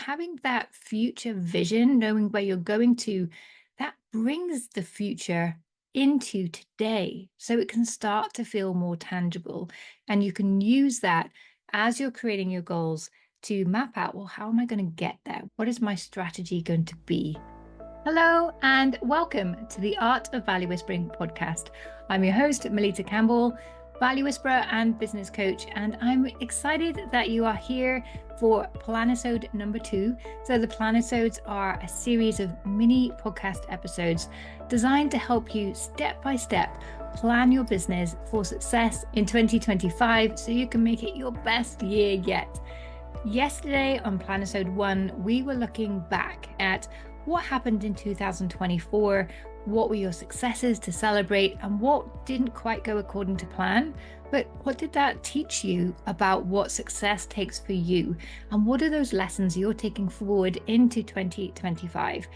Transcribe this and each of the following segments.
having that future vision, knowing where you're going to, that brings the future into today so it can start to feel more tangible. And you can use that as you're creating your goals to map out, well, how am I going to get there? What is my strategy going to be? Hello, and welcome to the Art of Value Whispering podcast. I'm your host, Melitta Campbell, value whisperer and business coach, and I'm excited that you are here for Planisode number 2. So the Planisodes are a series of mini podcast episodes designed to help you step by step plan your business for success in 2025 so you can make it your best year yet. Yesterday on Planisode 1, we were looking back at what happened in 2024, what were your successes to celebrate, and what didn't quite go according to plan. But what did that teach you about what success takes for you? And what are those lessons you're taking forward into 2025?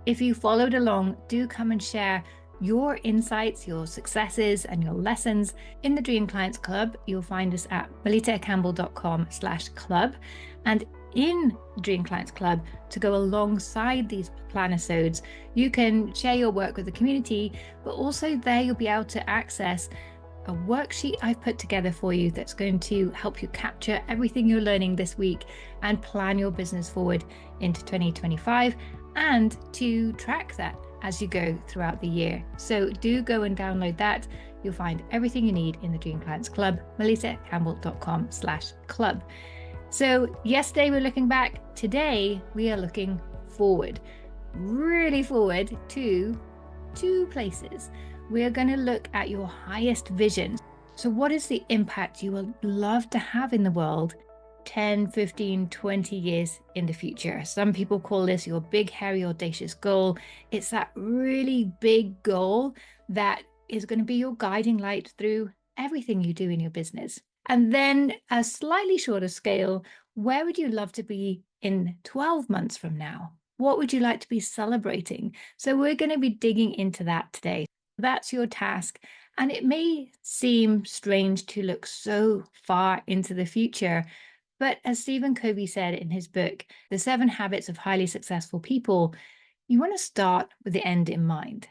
If you followed along, do come and share your insights, your successes, and your lessons in the Dream Clients Club. You'll find us at melittacampbell.com/club. And in Dream Clients Club, to go alongside these Planisodes, you can share your work with the community, but also there you'll be able to access a worksheet I've put together for you that's going to help you capture everything you're learning this week and plan your business forward into 2025 and to track that as you go throughout the year. So do go and download that. You'll find everything you need in the Dream Clients Club, melittacampbell.com/club. So yesterday we're looking back. Today we are looking forward, really forward to 2 places. We are going to look at your highest vision. So what is the impact you would love to have in the world 10, 15, 20 years in the future? Some people call this your big, hairy, audacious goal. It's that really big goal that is going to be your guiding light through everything you do in your business. And then a slightly shorter scale, where would you love to be in 12 months from now? What would you like to be celebrating? So we're going to be digging into that today. That's your task. And it may seem strange to look so far into the future, but as Stephen Covey said in his book, The 7 Habits of Highly Successful People, you want to start with the end in mind.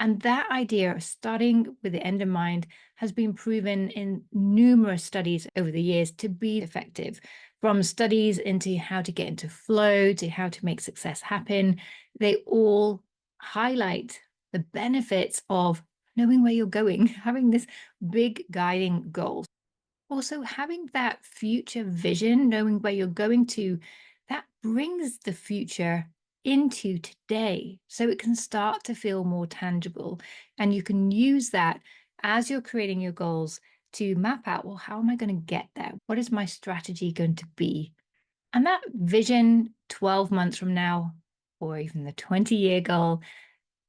And that idea of starting with the end in mind has been proven in numerous studies over the years to be effective. From studies into how to get into flow to how to make success happen, they all highlight the benefits of knowing where you're going, having this big guiding goal. Also, having that future vision, knowing where you're going to, that brings the future into today so it can start to feel more tangible. And you can use that as you're creating your goals to map out, well, how am I going to get there? What is my strategy going to be? And that vision 12 months from now, or even the 20-year goal,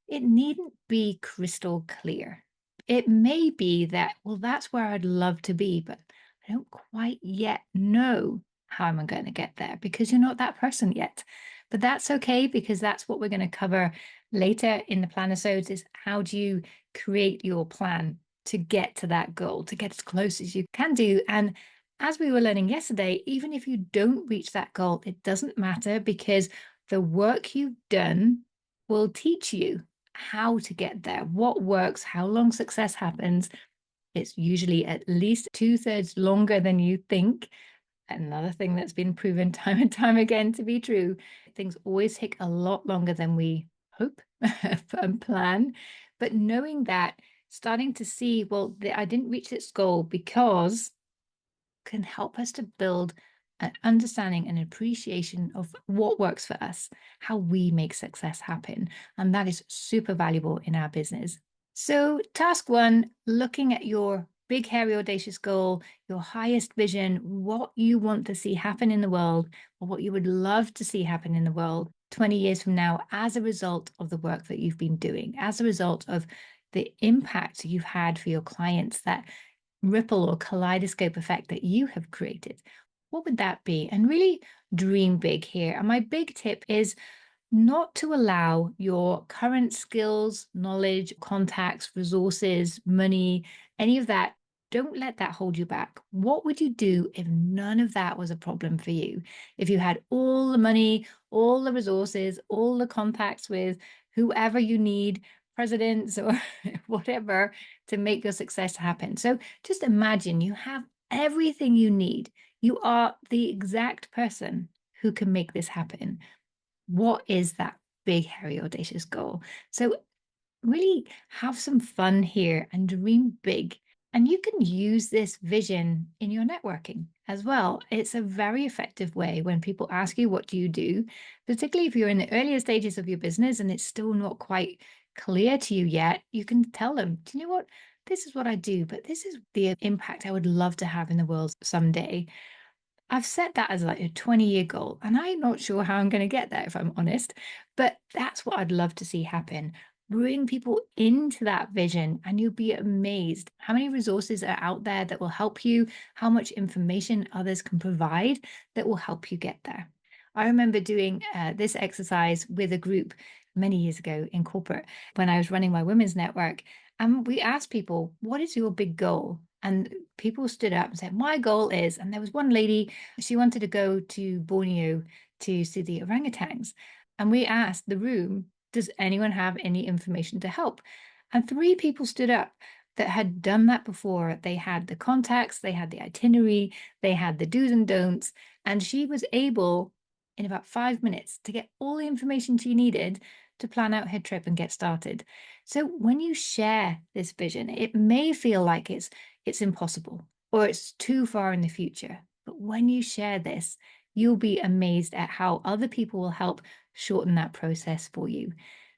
it needn't be crystal clear. It may be that, well, that's where I'd love to be, but I don't quite yet know how am I going to get there because you're not that person yet. But that's okay because that's what we're going to cover later in the Planisodes is how do you create your plan to get to that goal, to get as close as you can do. And as we were learning yesterday, even if you don't reach that goal, it doesn't matter because the work you've done will teach you how to get there, what works, how long success happens. It's usually at least 2/3 longer than you think. Another thing that's been proven time and time again to be true. Things always take a lot longer than we hope and plan. But knowing that, starting to see, well, I didn't reach this goal because can help us to build an understanding and appreciation of what works for us, how we make success happen. And that is super valuable in our business. So task 1, looking at your big, hairy, audacious goal, your highest vision, what you want to see happen in the world, or what you would love to see happen in the world 20 years from now as a result of the work that you've been doing, as a result of the impact you've had for your clients, that ripple or kaleidoscope effect that you have created. What would that be? And really dream big here. And my big tip is not to allow your current skills, knowledge, contacts, resources, money, any of that don't let that hold you back. What would you do if none of that was a problem for you? If you had all the money, all the resources, all the contacts with whoever you need, presidents or whatever, to make your success happen. So just imagine you have everything you need. You are the exact person who can make this happen. What is that big, hairy, audacious goal? So really have some fun here and dream big. And you can use this vision in your networking as well. It's a very effective way when people ask you, what do you do? Particularly if you're in the earlier stages of your business and it's still not quite clear to you yet, you can tell them, do you know what? This is what I do, but this is the impact I would love to have in the world someday. I've set that as like a 20-year goal, and I'm not sure how I'm going to get there, if I'm honest, but that's what I'd love to see happen. Bring people into that vision, and you'll be amazed how many resources are out there that will help you, how much information others can provide that will help you get there. I remember doing this exercise with a group many years ago in corporate when I was running my women's network. And we asked people, what is your big goal? And people stood up and said, my goal is, and there was one lady, she wanted to go to Borneo to see the orangutans. And we asked the room, does anyone have any information to help? And three people stood up that had done that before. They had the contacts, they had the itinerary, they had the do's and don'ts. And she was able, in about 5 minutes, to get all the information she needed to plan out her trip and get started. So when you share this vision, it may feel like it's impossible or it's too far in the future. But when you share this, you'll be amazed at how other people will help shorten that process for you.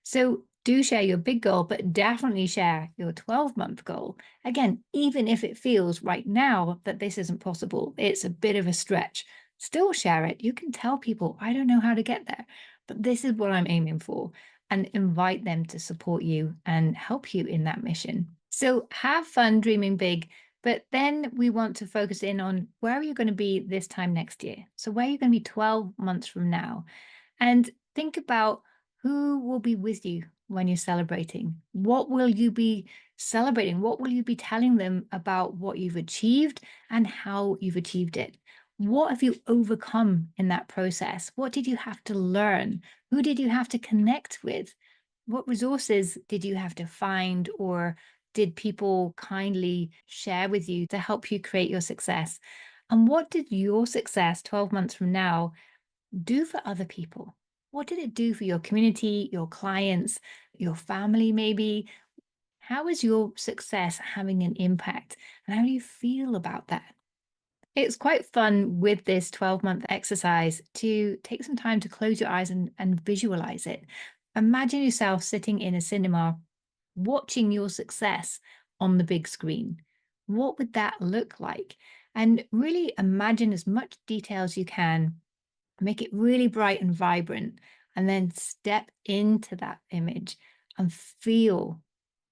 So do share your big goal, but definitely share your 12-month goal. Again, even if it feels right now that this isn't possible, it's a bit of a stretch, still share it. You can tell people, I don't know how to get there, but this is what I'm aiming for, and invite them to support you and help you in that mission. So have fun dreaming big, but then we want to focus in on where are you going to be this time next year? So where are you going to be 12 months from now? And think about who will be with you when you're celebrating. What will you be celebrating? What will you be telling them about what you've achieved and how you've achieved it? What have you overcome in that process? What did you have to learn? Who did you have to connect with? What resources did you have to find, or did people kindly share with you to help you create your success? And what did your success 12 months from now do for other people? What did it do for your community, your clients, your family, maybe? How is your success having an impact? And how do you feel about that? It's quite fun with this 12-month exercise to take some time to close your eyes and visualize it. Imagine yourself sitting in a cinema watching your success on the big screen. What would that look like? And really imagine as much detail as you can, make it really bright and vibrant, and then step into that image and feel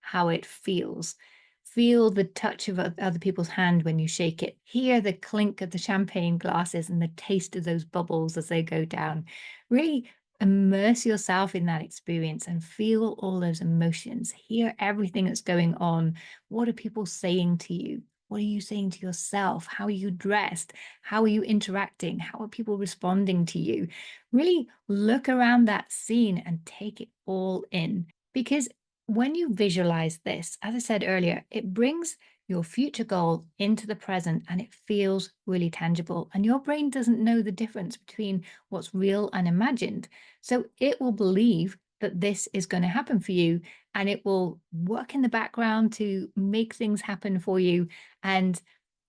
how it feels. Feel the touch of other people's hand when you shake it. Hear the clink of the champagne glasses and the taste of those bubbles as they go down. Really immerse yourself in that experience and feel all those emotions. Hear everything that's going on. What are people saying to you? What are you saying to yourself? How are you dressed? How are you interacting? How are people responding to you? Really look around that scene and take it all in. Because when you visualize this, as I said earlier, it brings your future goal into the present and it feels really tangible. And your brain doesn't know the difference between what's real and imagined. So it will believe that this is going to happen for you, and it will work in the background to make things happen for you. And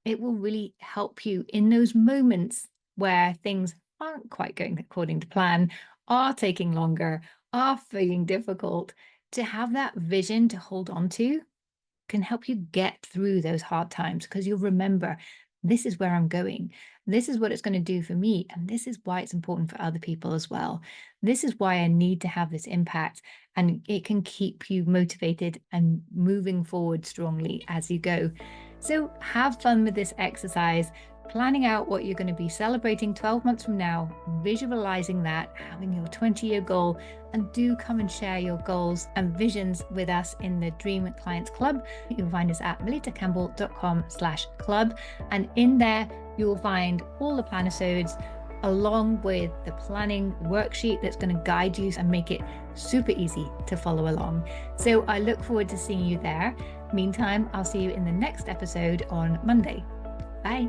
it will really help you in those moments where things aren't quite going according to plan, are taking longer, are feeling difficult. To have that vision to hold on to can help you get through those hard times, because you'll remember, this is where I'm going. This is what it's going to do for me. And this is why it's important for other people as well. This is why I need to have this impact. And it can keep you motivated and moving forward strongly as you go. So have fun with this exercise. planning out what you're going to be celebrating 12 months from now, visualizing that, having your 20-year goal, and do come and share your goals and visions with us in the Dream Clients Club. You can find us at melittacampbell.com/club. And in there, you will find all the Planisodes along with the planning worksheet that's going to guide you and make it super easy to follow along. So I look forward to seeing you there. Meantime, I'll see you in the next episode on Monday. Bye.